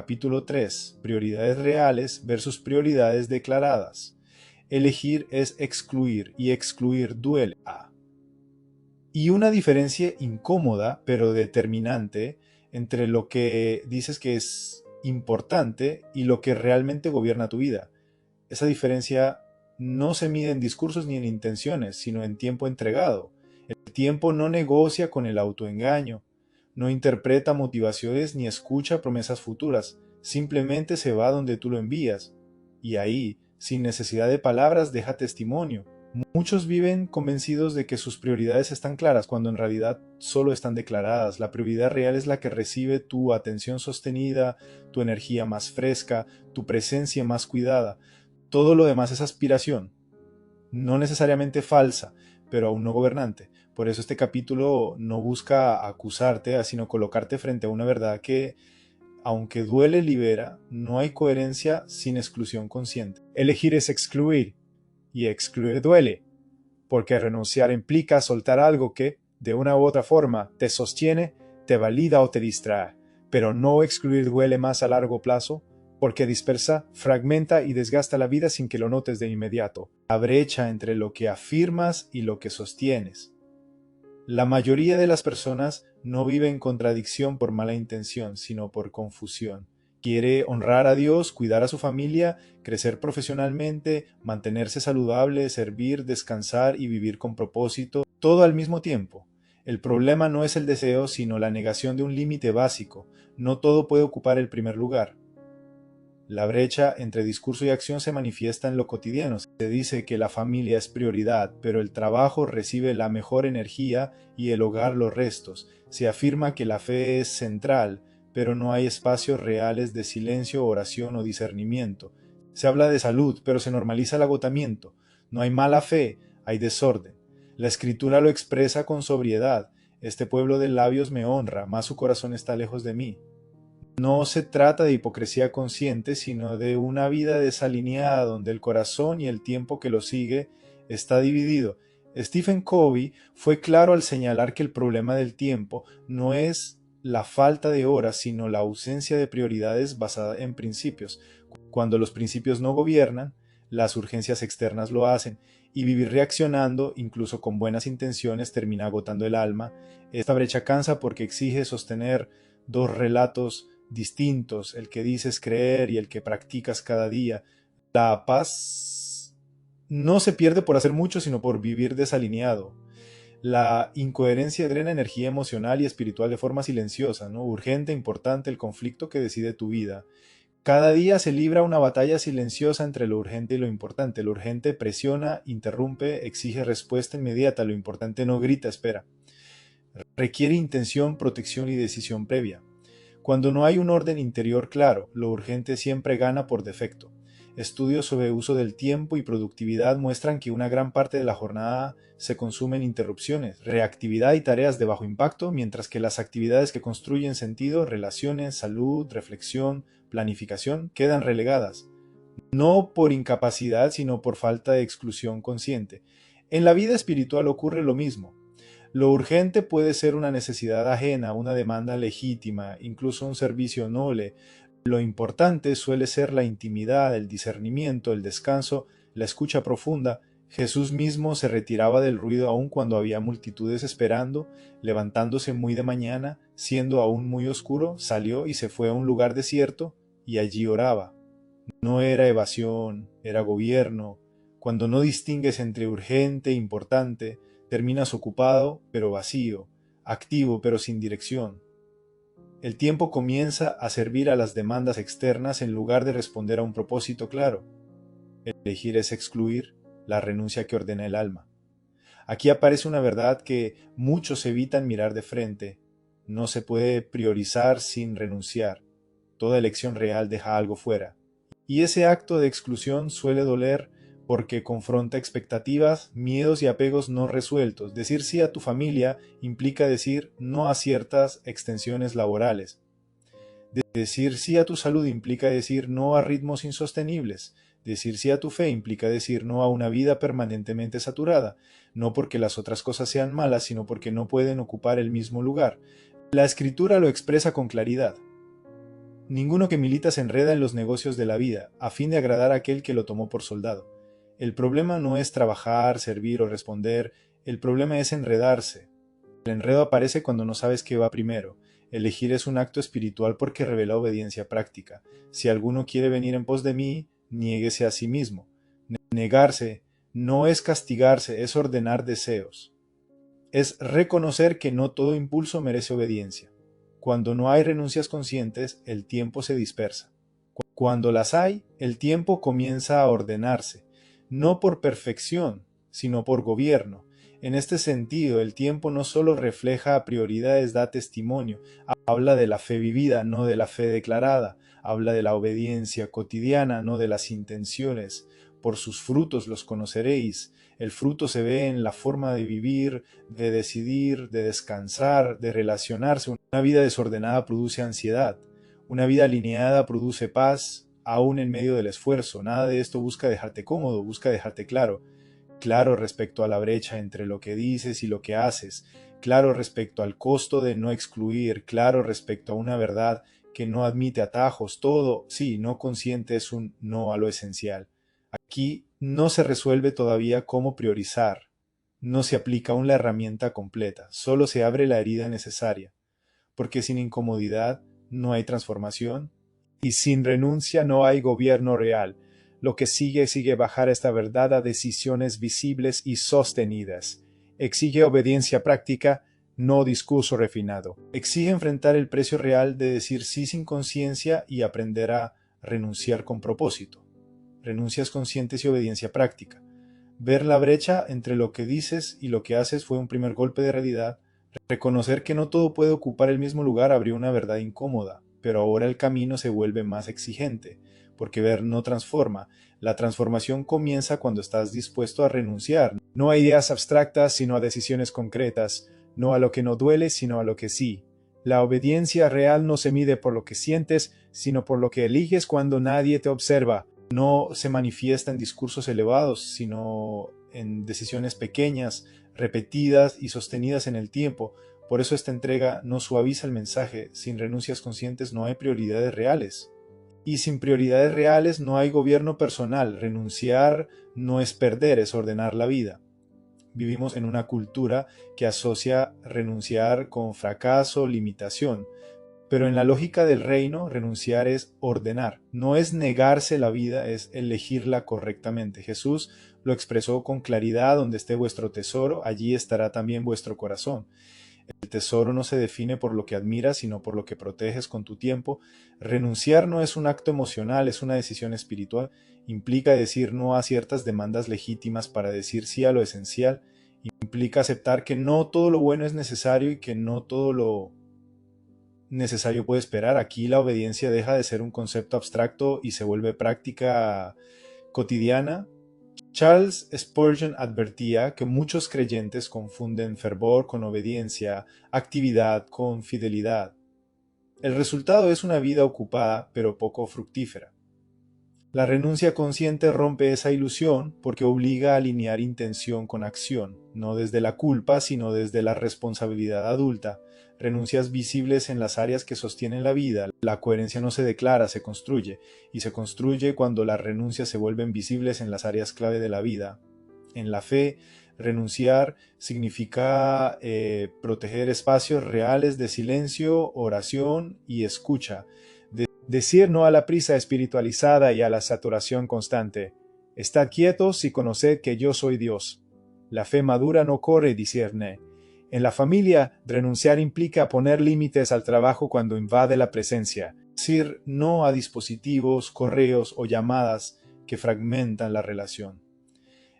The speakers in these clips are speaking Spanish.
Capítulo 3. Prioridades reales versus prioridades declaradas. Elegir es excluir y excluir duele. Y una diferencia incómoda pero determinante entre lo que dices que es importante y lo que realmente gobierna tu vida. Esa diferencia no se mide en discursos ni en intenciones, sino en tiempo entregado. El tiempo no negocia con el autoengaño, no interpreta motivaciones ni escucha promesas futuras, simplemente se va donde tú lo envías. Y ahí, sin necesidad de palabras, deja testimonio. Muchos viven convencidos de que sus prioridades están claras cuando en realidad solo están declaradas. La prioridad real es la que recibe tu atención sostenida, tu energía más fresca, tu presencia más cuidada. Todo lo demás es aspiración, no necesariamente falsa, pero aún no gobernante. Por eso este capítulo no busca acusarte, sino colocarte frente a una verdad que, aunque duele, libera. No hay coherencia sin exclusión consciente. Elegir es excluir, y excluir duele, porque renunciar implica soltar algo que, de una u otra forma, te sostiene, te valida o te distrae. Pero no excluir duele más a largo plazo, porque dispersa, fragmenta y desgasta la vida sin que lo notes de inmediato. La brecha entre lo que afirmas y lo que sostienes. La mayoría de las personas no vive en contradicción por mala intención, sino por confusión. Quiere honrar a Dios, cuidar a su familia, crecer profesionalmente, mantenerse saludable, servir, descansar y vivir con propósito, todo al mismo tiempo. El problema no es el deseo, sino la negación de un límite básico. No todo puede ocupar el primer lugar. La brecha entre discurso y acción se manifiesta en lo cotidiano. Se dice que la familia es prioridad, pero el trabajo recibe la mejor energía y el hogar los restos. Se afirma que la fe es central, pero no hay espacios reales de silencio, oración o discernimiento. Se habla de salud, pero se normaliza el agotamiento. No hay mala fe, hay desorden. La escritura lo expresa con sobriedad. Este pueblo de labios me honra, mas su corazón está lejos de mí. No se trata de hipocresía consciente, sino de una vida desalineada donde el corazón y el tiempo que lo sigue está dividido. Stephen Covey fue claro al señalar que el problema del tiempo no es la falta de horas, sino la ausencia de prioridades basada en principios. Cuando los principios no gobiernan, las urgencias externas lo hacen, y vivir reaccionando, incluso con buenas intenciones, termina agotando el alma. Esta brecha cansa porque exige sostener dos relatos distintos, el que dices creer y el que practicas cada día. La paz no se pierde por hacer mucho, sino por vivir desalineado. La incoherencia drena energía emocional y espiritual de forma silenciosa, ¿no? Urgente, importante, el conflicto que decide tu vida. Cada día se libra una batalla silenciosa entre lo urgente y lo importante. Lo urgente presiona, interrumpe, exige respuesta inmediata. Lo importante no grita, espera. Requiere intención, protección y decisión previa. Cuando no hay un orden interior claro, lo urgente siempre gana por defecto. Estudios sobre uso del tiempo y productividad muestran que una gran parte de la jornada se consume en interrupciones, reactividad y tareas de bajo impacto, mientras que las actividades que construyen sentido, relaciones, salud, reflexión, planificación, quedan relegadas. No por incapacidad, sino por falta de exclusión consciente. En la vida espiritual ocurre lo mismo. Lo urgente puede ser una necesidad ajena, una demanda legítima, incluso un servicio noble. Lo importante suele ser la intimidad, el discernimiento, el descanso, la escucha profunda. Jesús mismo se retiraba del ruido aun cuando había multitudes esperando, levantándose muy de mañana, siendo aún muy oscuro, salió y se fue a un lugar desierto y allí oraba. No era evasión, era gobierno. Cuando no distingues entre urgente e importante, terminas ocupado pero vacío, activo pero sin dirección. El tiempo comienza a servir a las demandas externas en lugar de responder a un propósito claro. Elegir es excluir, la renuncia que ordena el alma. Aquí aparece una verdad que muchos evitan mirar de frente. No se puede priorizar sin renunciar. Toda elección real deja algo fuera. Y ese acto de exclusión suele doler porque confronta expectativas, miedos y apegos no resueltos. Decir sí a tu familia implica decir no a ciertas extensiones laborales. Decir sí a tu salud implica decir no a ritmos insostenibles. Decir sí a tu fe implica decir no a una vida permanentemente saturada, no porque las otras cosas sean malas, sino porque no pueden ocupar el mismo lugar. La escritura lo expresa con claridad. Ninguno que milita se enreda en los negocios de la vida, a fin de agradar a aquel que lo tomó por soldado. El problema no es trabajar, servir o responder, el problema es enredarse. El enredo aparece cuando no sabes qué va primero. Elegir es un acto espiritual porque revela obediencia práctica. Si alguno quiere venir en pos de mí, niéguese a sí mismo. Negarse no es castigarse, es ordenar deseos. Es reconocer que no todo impulso merece obediencia. Cuando no hay renuncias conscientes, el tiempo se dispersa. Cuando las hay, el tiempo comienza a ordenarse, no por perfección, sino por gobierno. En este sentido, el tiempo no solo refleja prioridades, da testimonio, habla de la fe vivida, no de la fe declarada, habla de la obediencia cotidiana, no de las intenciones. Por sus frutos los conoceréis. El fruto se ve en la forma de vivir, de decidir, de descansar, de relacionarse. Una vida desordenada produce ansiedad. Una vida alineada produce paz, aún en medio del esfuerzo. Nada de esto busca dejarte cómodo, busca dejarte claro. Claro respecto a la brecha entre lo que dices y lo que haces. Claro respecto al costo de no excluir. Claro respecto a una verdad que no admite atajos. Todo, sí, no consciente es un no a lo esencial. Aquí no se resuelve todavía cómo priorizar. No se aplica aún la herramienta completa. Solo se abre la herida necesaria. Porque sin incomodidad no hay transformación y sin renuncia no hay gobierno real. Lo que sigue bajar esta verdad a decisiones visibles y sostenidas. Exige obediencia práctica, no discurso refinado. Exige enfrentar el precio real de decir sí sin conciencia y aprender a renunciar con propósito. Renuncias conscientes y obediencia práctica. Ver la brecha entre lo que dices y lo que haces fue un primer golpe de realidad. Reconocer que no todo puede ocupar el mismo lugar abrió una verdad incómoda, pero ahora el camino se vuelve más exigente, porque ver no transforma. La transformación comienza cuando estás dispuesto a renunciar, no a ideas abstractas, sino a decisiones concretas, no a lo que no duele, sino a lo que sí. La obediencia real no se mide por lo que sientes, sino por lo que eliges cuando nadie te observa. No se manifiesta en discursos elevados, sino en decisiones pequeñas, repetidas y sostenidas en el tiempo. Por eso esta entrega no suaviza el mensaje. Sin renuncias conscientes no hay prioridades reales. Y sin prioridades reales no hay gobierno personal. Renunciar no es perder, es ordenar la vida. Vivimos en una cultura que asocia renunciar con fracaso, limitación. Pero en la lógica del reino, renunciar es ordenar. No es negarse la vida, es elegirla correctamente. Jesús lo expresó con claridad: donde esté vuestro tesoro, allí estará también vuestro corazón. El tesoro no se define por lo que admiras, sino por lo que proteges con tu tiempo. Renunciar no es un acto emocional, es una decisión espiritual. Implica decir no a ciertas demandas legítimas para decir sí a lo esencial. Implica aceptar que no todo lo bueno es necesario y que no todo lo necesario puede esperar. Aquí la obediencia deja de ser un concepto abstracto y se vuelve práctica cotidiana. Charles Spurgeon advertía que muchos creyentes confunden fervor con obediencia, actividad con fidelidad. El resultado es una vida ocupada pero poco fructífera. La renuncia consciente rompe esa ilusión porque obliga a alinear intención con acción, no desde la culpa, sino desde la responsabilidad adulta. Renuncias visibles en las áreas que sostienen la vida. La coherencia no se declara, se construye, y se construye cuando las renuncias se vuelven visibles en las áreas clave de la vida. En la fe, renunciar significa proteger espacios reales de silencio, oración y escucha. Decir no a la prisa espiritualizada y a la saturación constante. Estad quietos y conoced que yo soy Dios. La fe madura no corre y discierne. En la familia, renunciar implica poner límites al trabajo cuando invade la presencia. Decir no a dispositivos, correos o llamadas que fragmentan la relación.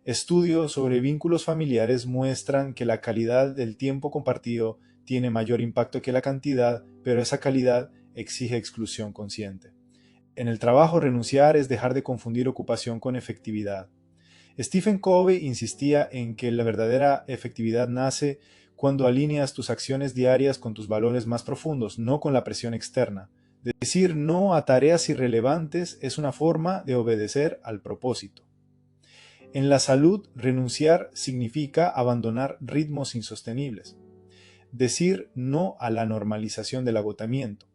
Estudios sobre vínculos familiares muestran que la calidad del tiempo compartido tiene mayor impacto que la cantidad, pero esa calidad exige exclusión consciente. En el trabajo, renunciar es dejar de confundir ocupación con efectividad. Stephen Covey insistía en que la verdadera efectividad nace cuando alineas tus acciones diarias con tus valores más profundos, no con la presión externa. Decir no a tareas irrelevantes es una forma de obedecer al propósito. En la salud, renunciar significa abandonar ritmos insostenibles. Decir no a la normalización del agotamiento.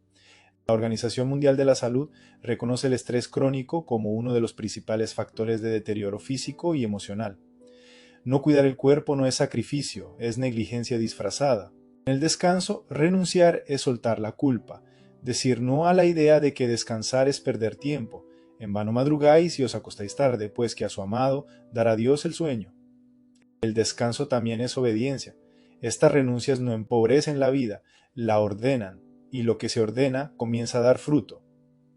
La Organización Mundial de la Salud reconoce el estrés crónico como uno de los principales factores de deterioro físico y emocional. No cuidar el cuerpo no es sacrificio, es negligencia disfrazada. En el descanso, renunciar es soltar la culpa, decir no a la idea de que descansar es perder tiempo. En vano madrugáis y os acostáis tarde, pues que a su amado dará Dios el sueño. El descanso también es obediencia. Estas renuncias no empobrecen la vida, la ordenan, y lo que se ordena comienza a dar fruto.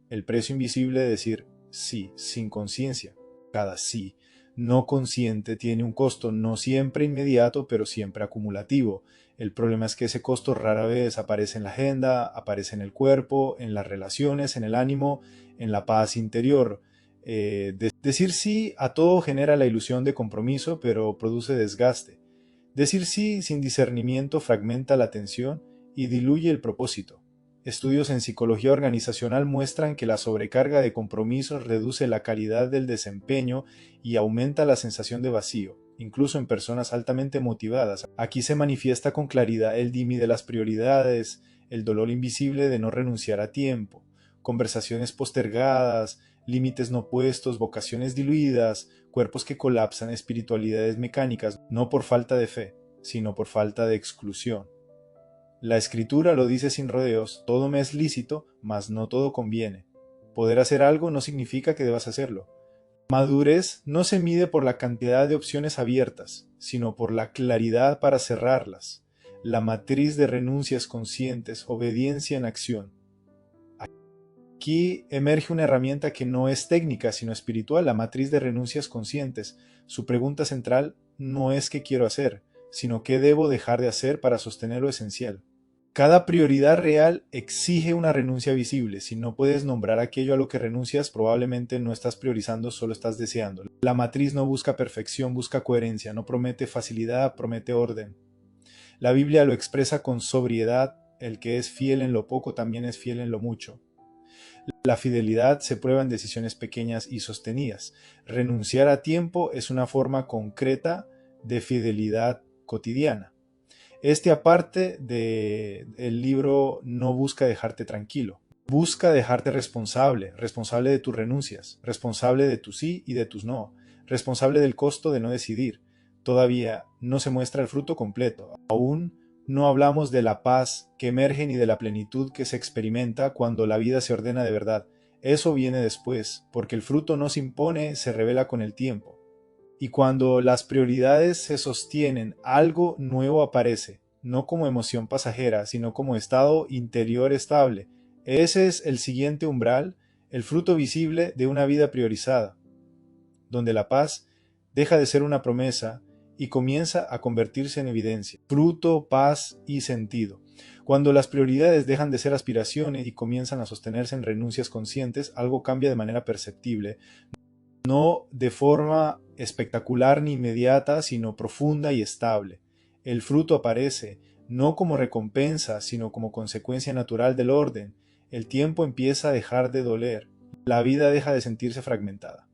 El precio invisible de decir sí, sin conciencia. Cada sí no consciente tiene un costo no siempre inmediato, pero siempre acumulativo. El problema es que ese costo rara vez aparece en la agenda, aparece en el cuerpo, en las relaciones, en el ánimo, en la paz interior. Decir sí a todo genera la ilusión de compromiso, pero produce desgaste. Decir sí sin discernimiento fragmenta la atención y diluye el propósito. Estudios en psicología organizacional muestran que la sobrecarga de compromisos reduce la calidad del desempeño y aumenta la sensación de vacío, incluso en personas altamente motivadas. Aquí se manifiesta con claridad el dimi de las prioridades, el dolor invisible de no renunciar a tiempo, conversaciones postergadas, límites no puestos, vocaciones diluidas, cuerpos que colapsan, espiritualidades mecánicas, no por falta de fe, sino por falta de exclusión. La Escritura lo dice sin rodeos, todo me es lícito, mas no todo conviene. Poder hacer algo no significa que debas hacerlo. Madurez no se mide por la cantidad de opciones abiertas, sino por la claridad para cerrarlas. La matriz de renuncias conscientes, obediencia en acción. Aquí emerge una herramienta que no es técnica, sino espiritual, la matriz de renuncias conscientes. Su pregunta central no es qué quiero hacer, sino qué debo dejar de hacer para sostener lo esencial. Cada prioridad real exige una renuncia visible. Si no puedes nombrar aquello a lo que renuncias, probablemente no estás priorizando, solo estás deseando. La matriz no busca perfección, busca coherencia, no promete facilidad, promete orden. La Biblia lo expresa con sobriedad: el que es fiel en lo poco también es fiel en lo mucho. La fidelidad se prueba en decisiones pequeñas y sostenidas. Renunciar a tiempo es una forma concreta de fidelidad cotidiana. Aparte del libro, no busca dejarte tranquilo, busca dejarte responsable, responsable de tus renuncias, responsable de tus sí y de tus no, responsable del costo de no decidir. Todavía no se muestra el fruto completo. Aún no hablamos de la paz que emerge ni de la plenitud que se experimenta cuando la vida se ordena de verdad. Eso viene después, porque el fruto no se impone, se revela con el tiempo. Y cuando las prioridades se sostienen, algo nuevo aparece, no como emoción pasajera, sino como estado interior estable. Ese es el siguiente umbral, el fruto visible de una vida priorizada, donde la paz deja de ser una promesa y comienza a convertirse en evidencia. Fruto, paz y sentido. Cuando las prioridades dejan de ser aspiraciones y comienzan a sostenerse en renuncias conscientes, algo cambia de manera perceptible, no de forma espectacular ni inmediata, sino profunda y estable. El fruto aparece, no como recompensa, sino como consecuencia natural del orden. El tiempo empieza a dejar de doler, la vida deja de sentirse fragmentada.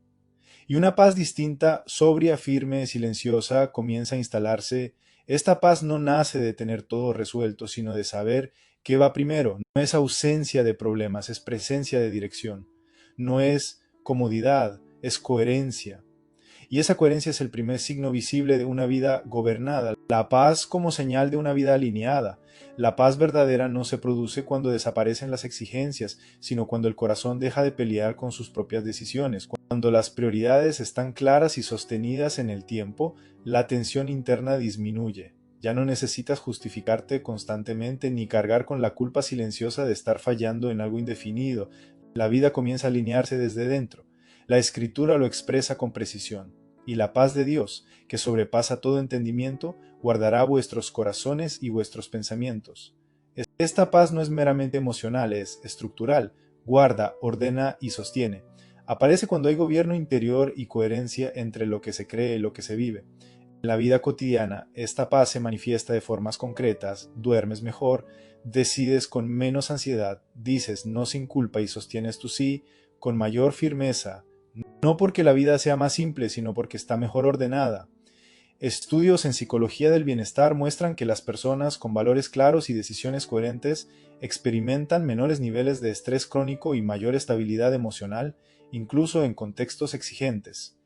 Y una paz distinta, sobria, firme, silenciosa, comienza a instalarse. Esta paz no nace de tener todo resuelto, sino de saber qué va primero. No es ausencia de problemas, es presencia de dirección. No es comodidad, es coherencia. Y esa coherencia es el primer signo visible de una vida gobernada. La paz como señal de una vida alineada. La paz verdadera no se produce cuando desaparecen las exigencias, sino cuando el corazón deja de pelear con sus propias decisiones. Cuando las prioridades están claras y sostenidas en el tiempo, la tensión interna disminuye. Ya no necesitas justificarte constantemente ni cargar con la culpa silenciosa de estar fallando en algo indefinido. La vida comienza a alinearse desde dentro. La Escritura lo expresa con precisión. Y la paz de Dios, que sobrepasa todo entendimiento, guardará vuestros corazones y vuestros pensamientos. Esta paz no es meramente emocional, es estructural, guarda, ordena y sostiene. Aparece cuando hay gobierno interior y coherencia entre lo que se cree y lo que se vive. En la vida cotidiana, esta paz se manifiesta de formas concretas: duermes mejor, decides con menos ansiedad, dices no sin culpa y sostienes tu sí con mayor firmeza, no porque la vida sea más simple, sino porque está mejor ordenada. Estudios en psicología del bienestar muestran que las personas con valores claros y decisiones coherentes experimentan menores niveles de estrés crónico y mayor estabilidad emocional, incluso en contextos exigentes.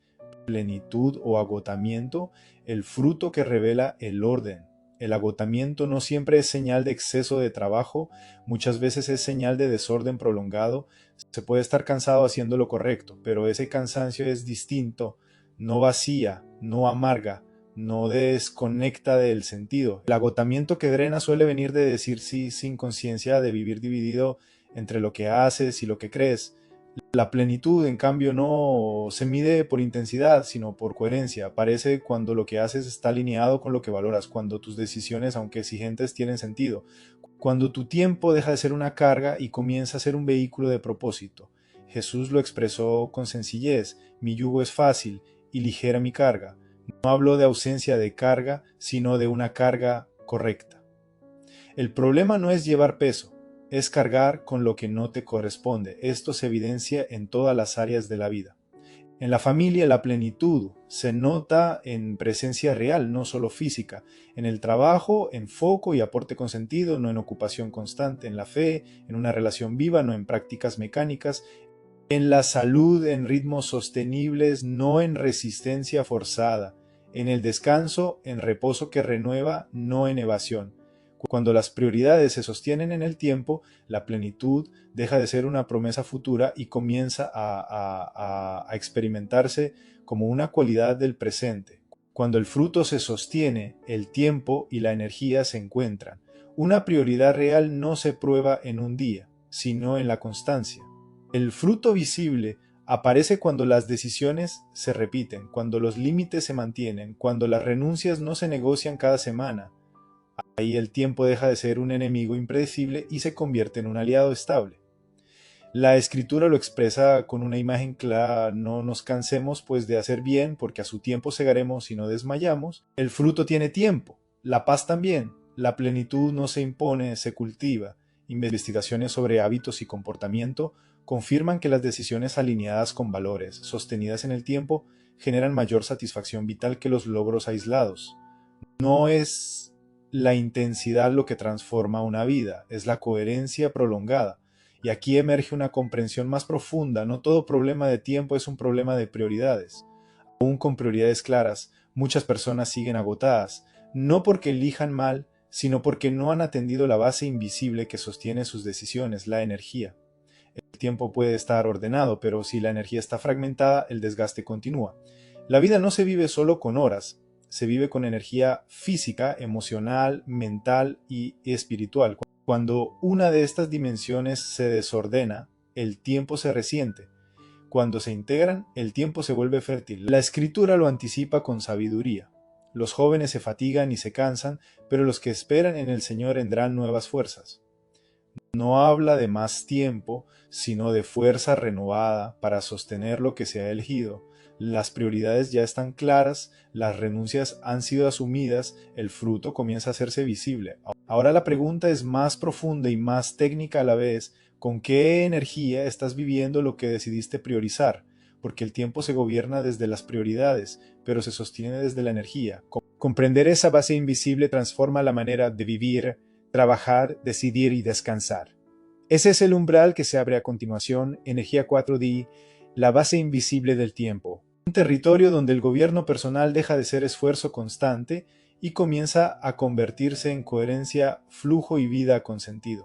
Plenitud o agotamiento, el fruto que revela el orden. El agotamiento no siempre es señal de exceso de trabajo, muchas veces es señal de desorden prolongado. Se puede estar cansado haciendo lo correcto, pero ese cansancio es distinto, no vacía, no amarga, no desconecta del sentido. El agotamiento que drena suele venir de decir sí sin conciencia, de vivir dividido entre lo que haces y lo que crees. La plenitud, en cambio, no se mide por intensidad, sino por coherencia. Aparece cuando lo que haces está alineado con lo que valoras, cuando tus decisiones, aunque exigentes, tienen sentido, cuando tu tiempo deja de ser una carga y comienza a ser un vehículo de propósito. Jesús lo expresó con sencillez: mi yugo es fácil y ligera mi carga. No habló de ausencia de carga, sino de una carga correcta. El problema no es llevar peso, es cargar con lo que no te corresponde. Esto se evidencia en todas las áreas de la vida. En la familia, la plenitud se nota en presencia real, no solo física. En el trabajo, en foco y aporte con sentido, no en ocupación constante. En la fe, en una relación viva, no en prácticas mecánicas. En la salud, en ritmos sostenibles, no en resistencia forzada. En el descanso, en reposo que renueva, no en evasión. Cuando las prioridades se sostienen en el tiempo, la plenitud deja de ser una promesa futura y comienza a experimentarse como una cualidad del presente. Cuando el fruto se sostiene, el tiempo y la energía se encuentran. Una prioridad real no se prueba en un día, sino en la constancia. El fruto visible aparece cuando las decisiones se repiten, cuando los límites se mantienen, cuando las renuncias no se negocian cada semana. Ahí el tiempo deja de ser un enemigo impredecible y se convierte en un aliado estable. La escritura lo expresa con una imagen clara: no nos cansemos pues de hacer bien, porque a su tiempo segaremos y no desmayamos. El fruto tiene tiempo, la paz también, la plenitud no se impone, se cultiva. Investigaciones sobre hábitos y comportamiento confirman que las decisiones alineadas con valores, sostenidas en el tiempo, generan mayor satisfacción vital que los logros aislados. No es la intensidad lo que transforma una vida, es la coherencia prolongada. Y aquí emerge una comprensión más profunda: no todo problema de tiempo es un problema de prioridades. Aún con prioridades claras, muchas personas siguen agotadas, no porque elijan mal, sino porque no han atendido la base invisible que sostiene sus decisiones, la energía. El tiempo puede estar ordenado, pero si la energía está fragmentada, el desgaste continúa. La vida no se vive solo con horas, se vive con energía física, emocional, mental y espiritual. Cuando una de estas dimensiones se desordena, el tiempo se resiente. Cuando se integran, el tiempo se vuelve fértil. La escritura lo anticipa con sabiduría. Los jóvenes se fatigan y se cansan, pero los que esperan en el Señor tendrán nuevas fuerzas. No habla de más tiempo, sino de fuerza renovada para sostener lo que se ha elegido. Las prioridades ya están claras, las renuncias han sido asumidas, el fruto comienza a hacerse visible. Ahora la pregunta es más profunda y más técnica a la vez: ¿con qué energía estás viviendo lo que decidiste priorizar? Porque el tiempo se gobierna desde las prioridades, pero se sostiene desde la energía. Comprender esa base invisible transforma la manera de vivir, trabajar, decidir y descansar. Ese es el umbral que se abre a continuación: Energía 4D, la base invisible del tiempo. Un territorio donde el gobierno personal deja de ser esfuerzo constante y comienza a convertirse en coherencia, flujo y vida con sentido.